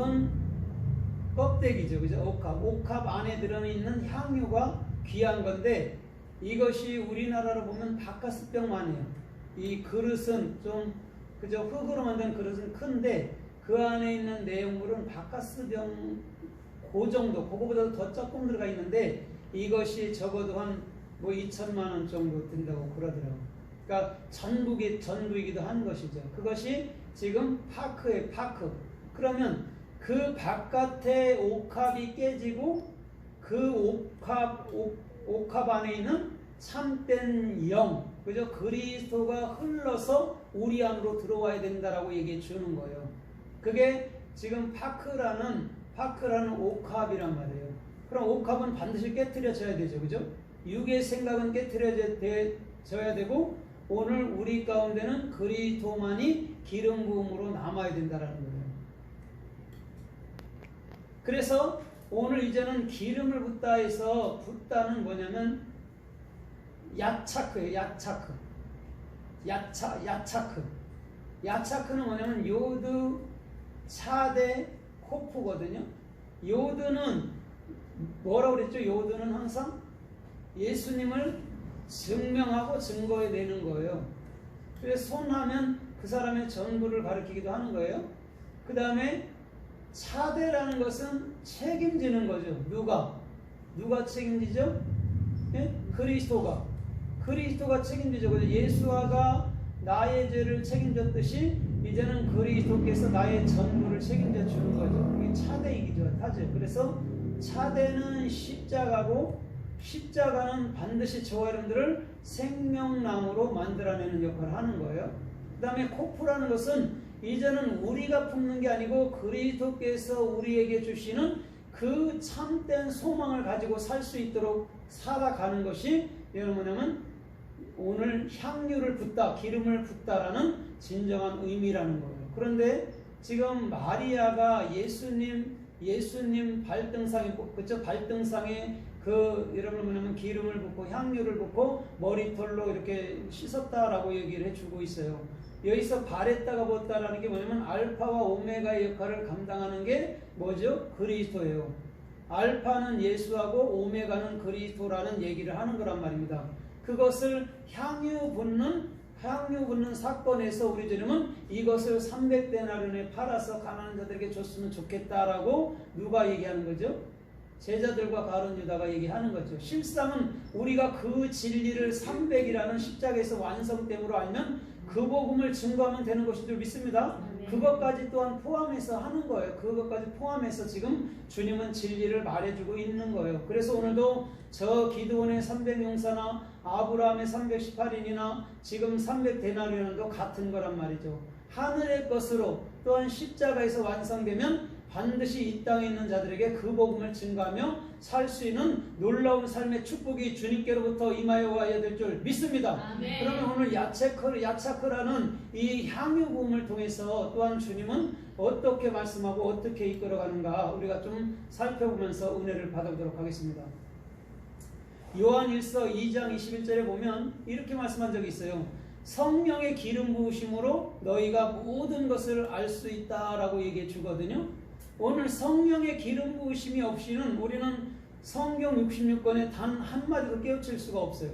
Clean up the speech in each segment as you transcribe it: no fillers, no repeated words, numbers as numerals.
옥합은 껍데기죠. 그죠? 옥합 안에 들어있는 향유가 귀한 건데, 이것이 우리나라로 보면 바카스병만이에요. 이 그릇은 좀, 그저 흙으로 만든 그릇은 큰데, 그 안에 있는 내용물은 바카스병 그 정도, 그거보다 더 조금 들어가 있는데, 이것이 적어도 한 뭐 2천만 원 정도 든다고 그러더라고요. 그러니까 전부이기도 한 것이죠. 그것이 지금 파크예요, 파크. 그러면 그 바깥에 옥합이 깨지고 그 옥합 안에 있는 참된 영, 그죠? 그리스도가 흘러서 우리 안으로 들어와야 된다라고 얘기해 주는 거예요. 그게 지금 파크라는 옥합이란 말이에요. 그럼 옥합은 반드시 깨트려져야 되죠, 그죠? 육의 생각은 깨트려져야 되고, 오늘 우리 가운데는 그리스도만이 기름 부음으로 남아야 된다라는 거예요. 그래서 오늘 이제는 기름을 붓다 해서, 붓다는 뭐냐면 야차크예요. 야차크는 뭐냐면 요드, 차대, 코프거든요. 요드는 뭐라고 그랬죠? 요드는 항상 예수님을 증명하고 증거해내는 거예요. 그래서 손하면 그 사람의 전부를 가리키기도 하는 거예요. 그 다음에 차대라는 것은 책임지는 거죠. 누가 책임지죠? 예? 그리스도가 책임지죠. 그래서 예수아가 나의 죄를 책임졌듯이 이제는 그리스도께서 나의 전부를 책임져 주는 거죠. 이게 차대이기도 하죠. 그래서 차대는 십자가고, 십자가는 반드시 저와 여러분들을 생명나무로 만들어내는 역할을 하는 거예요. 그 다음에 코프라는 것은 이제는 우리가 품는 게 아니고 그리스도께서 우리에게 주시는 그 참된 소망을 가지고 살 수 있도록 살아가는 것이 뭐냐면 오늘 향유를 붓다, 기름을 붓다라는 진정한 의미라는 거예요. 그런데 지금 마리아가 예수님 발등상에, 그쵸? 발등상에 여러분 뭐냐면 기름을 붓고 향유를 붓고 머리털로 이렇게 씻었다라고 얘기를 해주고 있어요. 여기서 발에다가 붓다라는 게 뭐냐면 알파와 오메가의 역할을 감당하는 게 뭐죠? 그리스도예요. 알파는 예수하고 오메가는 그리스도라는 얘기를 하는 거란 말입니다. 그것을 향유 붓는 사건에서 우리 주님은 이것을 300데나리온에 팔아서 가난한 자들에게 줬으면 좋겠다라고 누가 얘기하는 거죠? 제자들과 가룟 유다가 얘기하는 거죠. 실상은 우리가 그 진리를 300이라는 십자가에서 완성됨으로 알면 그 복음을 증거하면 되는 것인 줄 믿습니다. 그것까지 또한 포함해서 하는 거예요. 그것까지 포함해서 지금 주님은 진리를 말해주고 있는 거예요. 그래서 오늘도 저 기드온의 300용사나 아브라함의 318인이나 지금 300데나리온도 같은 거란 말이죠. 하늘의 것으로 또한 십자가에서 완성되면 반드시 이 땅에 있는 자들에게 그 복음을 증거하며 살 수 있는 놀라운 삶의 축복이 주님께로부터 임하여 와야 될 줄 믿습니다. 아멘. 그러면 오늘 야차크라는 이 향유 부음을 통해서 또한 주님은 어떻게 말씀하고 어떻게 이끌어가는가 우리가 좀 살펴보면서 은혜를 받아보도록 하겠습니다. 요한 1서 2장 21절에 보면 이렇게 말씀한 적이 있어요. 성령의 기름 부으심으로 너희가 모든 것을 알 수 있다라고 얘기해 주거든요. 오늘 성령의 기름 부으심이 없이는 우리는 성경 66권에 단 한마디도 깨우칠 수가 없어요.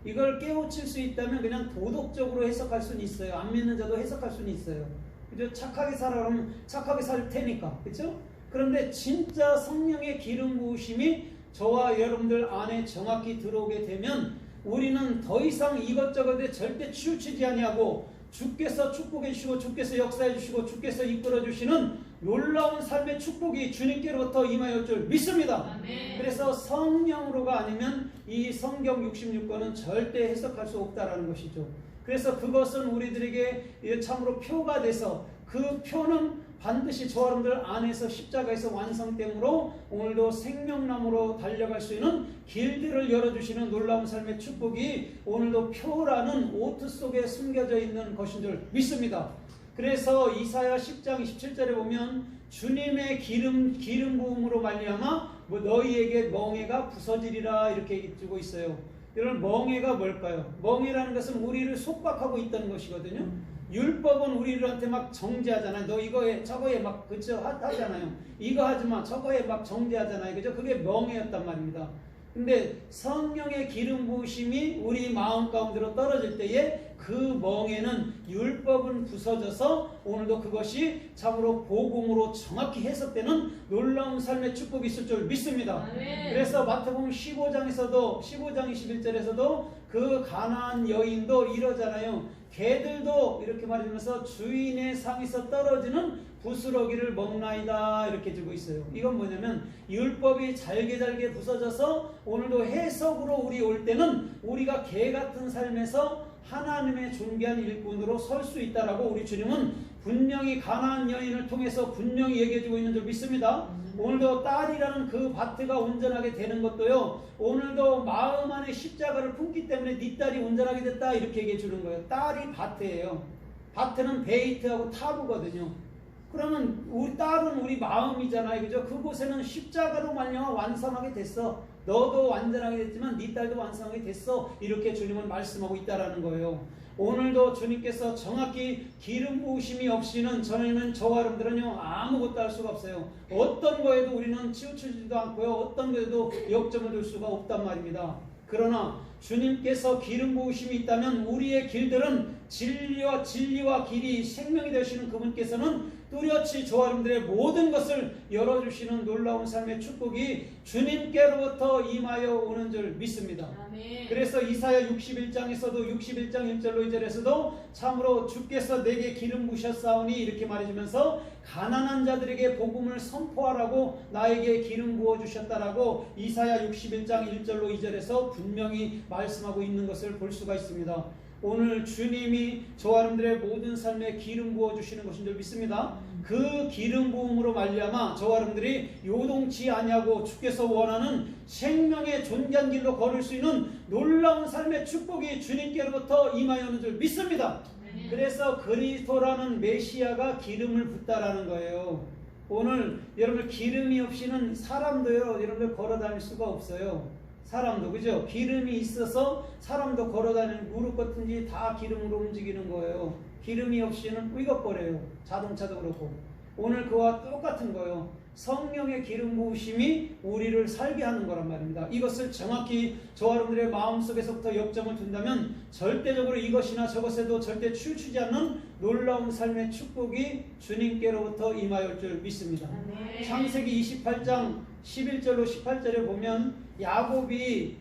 이걸 깨우칠 수 있다면 그냥 도덕적으로 해석할 수는 있어요. 안 믿는 자도 해석할 수는 있어요. 그죠? 착하게 살아라면 착하게 살 테니까. 그죠? 그런데 진짜 성령의 기름 부으심이 저와 여러분들 안에 정확히 들어오게 되면 우리는 더 이상 이것저것에 절대 치우치지 아니하고 주께서 축복해 주시고 주께서 역사해 주시고 주께서 이끌어 주시는 놀라운 삶의 축복이 주님께로부터 임하여 줄 믿습니다. 아멘. 그래서 성령으로가 아니면 이 성경 66권은 절대 해석할 수 없다라는 것이죠. 그래서 그것은 우리들에게 참으로 표가 돼서 그 표는 반드시 저 여러분들 안에서 십자가에서 완성됨으로 오늘도 생명나무로 달려갈 수 있는 길들을 열어주시는 놀라운 삶의 축복이 오늘도 표라는 오트 속에 숨겨져 있는 것인 줄 믿습니다. 그래서 이사야 10장 27절에 보면 주님의 기름 부음으로 말미암아 너희에게 멍에가 부서지리라 이렇게 얘기해주고 있어요. 여러분 멍에가 뭘까요? 멍에라는 것은 우리를 속박하고 있다는 것이거든요. 율법은 우리들한테 막 정죄하잖아요. 너 이거에 저거에 막 그쵸 하잖아요. 이거 하지 마 저거에 막 정죄하잖아요. 그죠? 그게 멍해였단 말입니다. 근데 성령의 기름 부으심이 우리 마음 가운데로 떨어질 때에 그 멍에는 율법은 부서져서 오늘도 그것이 참으로 복음으로 정확히 해석되는 놀라운 삶의 축복이 있을 줄 믿습니다. 아멘. 그래서 마태복음 15장 21절에서도 그 가나안 여인도 이러잖아요. 개들도 이렇게 말하면서 주인의 상에서 떨어지는 부스러기를 먹나이다 이렇게 주고 있어요. 이건 뭐냐면 율법이 잘게 부서져서 오늘도 해석으로 우리 올 때는 우리가 개 같은 삶에서 하나님의 존귀한 일꾼으로 설 수 있다라고 우리 주님은 분명히 가나안 여인을 통해서 분명히 얘기해주고 있는 줄 믿습니다. 오늘도 딸이라는 그 밭가 온전하게 되는 것도요. 오늘도 마음 안에 십자가를 품기 때문에 네 딸이 온전하게 됐다 이렇게 얘기해 주는 거예요. 딸이 밭이에요. 밭은 베이트하고 타브거든요. 그러면 우리 딸은 우리 마음이잖아요. 그죠? 그곳에는 십자가로 말미암아 완성하게 됐어. 너도 완전하게 됐지만 네 딸도 완성하게 됐어. 이렇게 주님은 말씀하고 있다라는 거예요. 오늘도 주님께서 정확히 기름 부으심이 없이는 저와 여러분들은요 아무것도 할 수가 없어요. 어떤 거에도 우리는 치우치지도 않고요. 어떤 거에도 역점을 둘 수가 없단 말입니다. 그러나 주님께서 기름 부으심이 있다면 우리의 길들은 진리와 길이 생명이 되시는 그분께서는 뚜렷이 저와 여러분들의 모든 것을 열어주시는 놀라운 삶의 축복이 주님께로부터 임하여 오는 줄 믿습니다. 아멘. 그래서 이사야 61장에서도 61장 1절로 2절에서도 참으로 주께서 내게 기름 부으셨사오니 이렇게 말해주면서 가난한 자들에게 복음을 선포하라고 나에게 기름 부어주셨다라고 이사야 61장 1절로 2절에서 분명히 말씀하고 있는 것을 볼 수가 있습니다. 오늘 주님이 저와 여러분들의 모든 삶에 기름 부어주시는 것인 줄 믿습니다. 그 기름 부음으로 말미암아 저와 여러분들이 요동치 아니하고 주께서 원하는 생명의 존귀한 길로 걸을 수 있는 놀라운 삶의 축복이 주님께로부터 임하여오는 줄 믿습니다. 그래서 그리스도라는 메시아가 기름을 붓다라는 거예요. 오늘 여러분 기름이 없이는 사람도요 여러분들 걸어다닐 수가 없어요. 사람도 그죠? 기름이 있어서 사람도 걸어다니는 무릎 같은지 다 기름으로 움직이는 거예요. 기름이 없이는 삐걱거려요. 자동차도 그렇고. 오늘 그와 똑같은 거예요. 성령의 기름 부으심이 우리를 살게 하는 거란 말입니다. 이것을 정확히 저와 여러분들의 마음속에서부터 역점을 둔다면 절대적으로 이것이나 저것에도 절대 치우치지 않는 놀라운 삶의 축복이 주님께로부터 임하여올 줄 믿습니다. 창세기 28장 11절로 18절에 보면 야곱이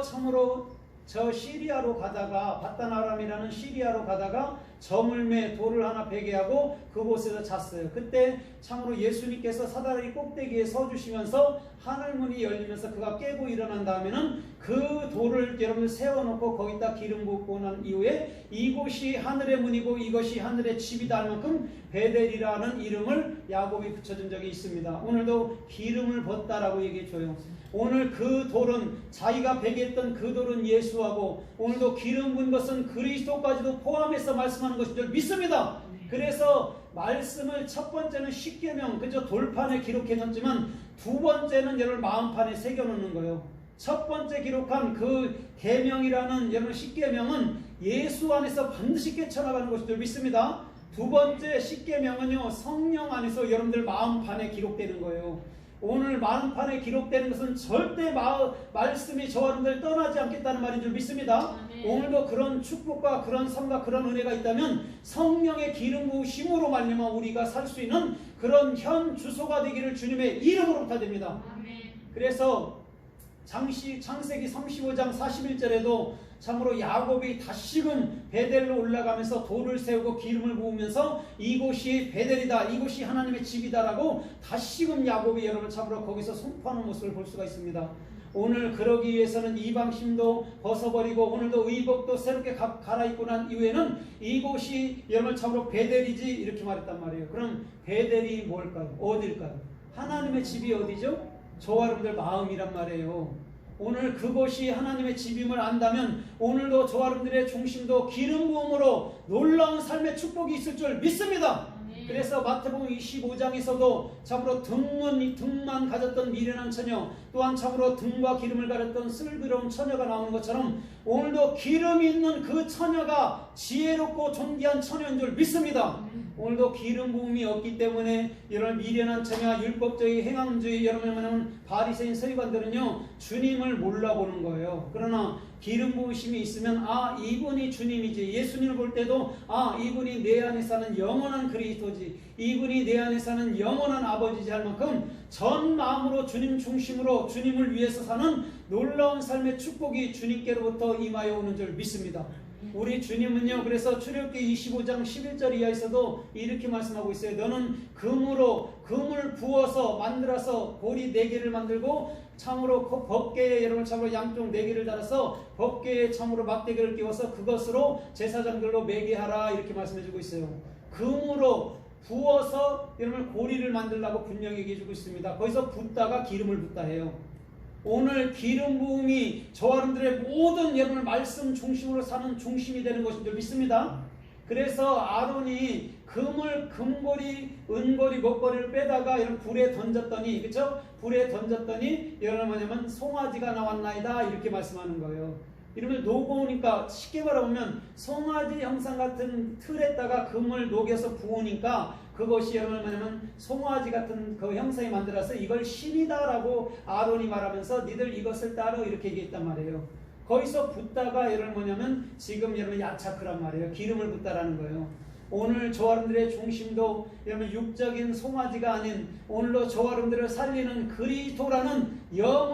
참으로 시리아로 가다가 바단-아람이라는 시리아로 가다가 저물매 돌을 하나 베게 하고 그곳에서 잤어요. 그때 참으로 예수님께서 사다리 꼭대기에 서주시면서 하늘문이 열리면서 그가 깨고 일어난 다음에는 그 돌을 여러분들 세워놓고 거기다 기름 붓고 난 이후에 이곳이 하늘의 문이고 이것이 하늘의 집이다 할 만큼 베델이라는 이름을 야곱이 붙여준 적이 있습니다. 오늘도 기름을 붓다라고 얘기해줘요. 오늘 그 돌은 자기가 베겠던 그 돌은 예수하고 오늘도 기름 부은 것은 그리스도까지도 포함해서 말씀하는 것인 줄 믿습니다. 그래서 말씀을 첫 번째는 십계명 그저 돌판에 기록해 놓지만 두 번째는 여러분 마음판에 새겨 놓는 거예요. 첫 번째 기록한 그 계명이라는 여러분 십계명은 예수 안에서 반드시 깨쳐나가는 것인 줄 믿습니다. 두 번째 십계명은요 성령 안에서 여러분들 마음판에 기록되는 거예요. 오늘 마음판에 기록되는 것은 절대 말씀이 저와 여러분들 떠나지 않겠다는 말인 줄 믿습니다. 오늘도 그런 축복과 그런 삶과 그런 은혜가 있다면 성령의 기름 부으심으로 말미암아 우리가 살 수 있는 그런 현 주소가 되기를 주님의 이름으로 부탁드립니다. 그래서 창세기 35장 41절에도 참으로 야곱이 다시금 베델로 올라가면서 돌을 세우고 기름을 부으면서 이곳이 베델이다, 이곳이 하나님의 집이다라고 다시금 야곱이 여러분 참으로 거기서 선포하는 모습을 볼 수가 있습니다. 오늘 그러기 위해서는 이방심도 벗어버리고 오늘도 의복도 새롭게 갈아입고 난 이후에는 이곳이 여러분 참으로 베델이지 이렇게 말했단 말이에요. 그럼 베델이 뭘까요? 어딜까요? 하나님의 집이 어디죠? 저와 여러분들 마음이란 말이에요. 오늘 그곳이 하나님의 집임을 안다면 오늘도 저와 여러분들의 중심도 기름 부음으로 놀라운 삶의 축복이 있을 줄 믿습니다. 그래서 마태복음 25장에서도 참으로 등만 가졌던 미련한 처녀, 또한 참으로 등과 기름을 가졌던 슬기로운 처녀가 나오는 것처럼 오늘도 기름이 있는 그 처녀가 지혜롭고 존귀한 처녀인 줄 믿습니다. 오늘도 기름 부음이 없기 때문에 여러분 미련한 처녀, 율법주의, 행함주의, 여러분 바리새인 서기관들은요 주님을 몰라보는 거예요. 그러나 기름 부으심이 있으면 아 이분이 주님이지, 예수님을 볼 때도 아 이분이 내 안에 사는 영원한 그리스도지, 이분이 내 안에 사는 영원한 아버지지 할 만큼 전 마음으로 주님 중심으로 주님을 위해서 사는 놀라운 삶의 축복이 주님께로부터 임하여 오는 줄 믿습니다. 우리 주님은요 그래서 출애굽기 25장 11절 이하에서도 이렇게 말씀하고 있어요. 너는 금을 부어서 만들어서 고리 4개를 만들고 참으로 법궤에 여러분 참으로 양쪽 4개를 달아서 법궤에 참으로 막대기를 끼워서 그것으로 제사장들로 매게 하라 이렇게 말씀해주고 있어요. 금으로 부어서 여러분 고리를 만들라고 분명히 얘기해주고 있습니다. 거기서 붓다가 기름을 붓다 해요. 오늘 기름 부음이 저와 여러분들의 모든 여러분의 말씀 중심으로 사는 중심이 되는 것인 줄 믿습니다. 그래서 아론이 금고리, 은고리, 목걸이를 빼다가 여러분 불에 던졌더니, 그렇죠? 불에 던졌더니 여러분 뭐냐면 송아지가 나왔나이다 이렇게 말씀하는 거예요. 이러면 녹으니까 쉽게 말하면 송아지 형상 같은 틀에다가 금을 녹여서 부으니까 그것이 여러분 뭐냐면 송아지 같은 그 형상이 만들어서 이걸 신이다라고 아론이 말하면서 니들 이것을 따르 이렇게 얘기했단 말이에요. 거기서 붓다가 여러분 뭐냐면 지금 여러분 야차크란 말이에요. 기름을 붓다라는 거예요. 오늘 저와 여러분들의 중심도 여러분 육적인 송아지가 아닌 오늘도 저와 여러분들을 살리는 그리스도라는 영원한